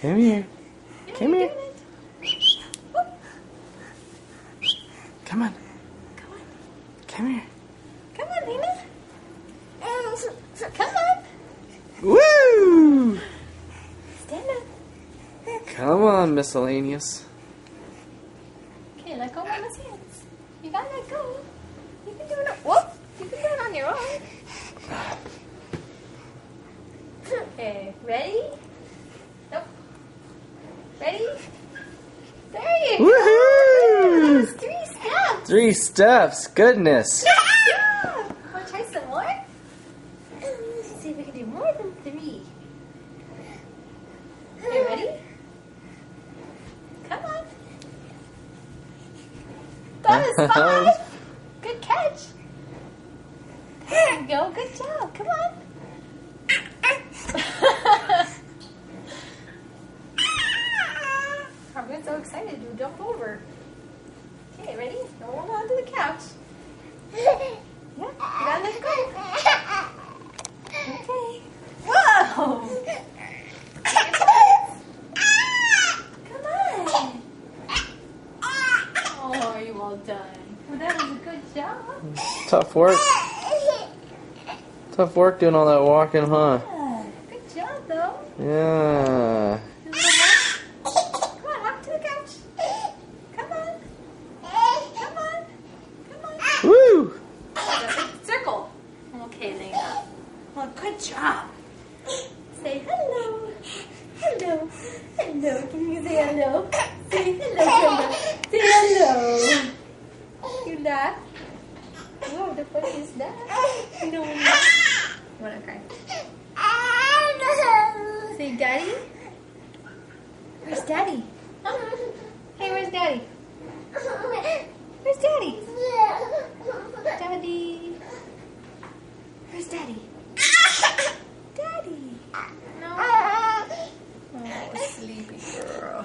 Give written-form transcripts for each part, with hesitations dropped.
Come here. Yeah, Come you're here. doing it. Whoop. Come on. Come on. Come here. Come on, Lena. Come on. Woo! Stand up. Come on, miscellaneous. Okay, let go of Mama's hands. You gotta let go. You can do it. Whoop. You can do it on your own. Okay, ready? Nope. Ready? There you go. Woohoo! That was 3 steps. 3 steps. Goodness. Yeah. Want to try some more? Let's see if we can do more than 3. Okay, ready? Come on. That is 5. Good catch. There you go. Good job. Come on. I'm getting so excited to jump over. Okay, ready? Hold on to the couch. Yeah, you gotta let go. Okay. Whoa! Come on. Oh, you all done. Well, that was a good job. Tough work. Tough work doing all that walking, huh? Yeah, good job, though. Yeah. Come on, walk to the couch. Come on. Come on. Come on. Woo! Circle. Okay, Lena. Well, good job. Say hello. Hello. Hello. Can you say hello? Say hello, hello. Say hello. You laugh? Wow, the funniest laugh. You don't want to laugh? You want to cry? Say daddy. Where's daddy? Hey, where's daddy? Where's daddy? Daddy. Where's daddy? Daddy. No. Oh, sleepy girl.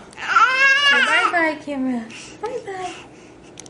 Say bye-bye, camera. Bye-bye.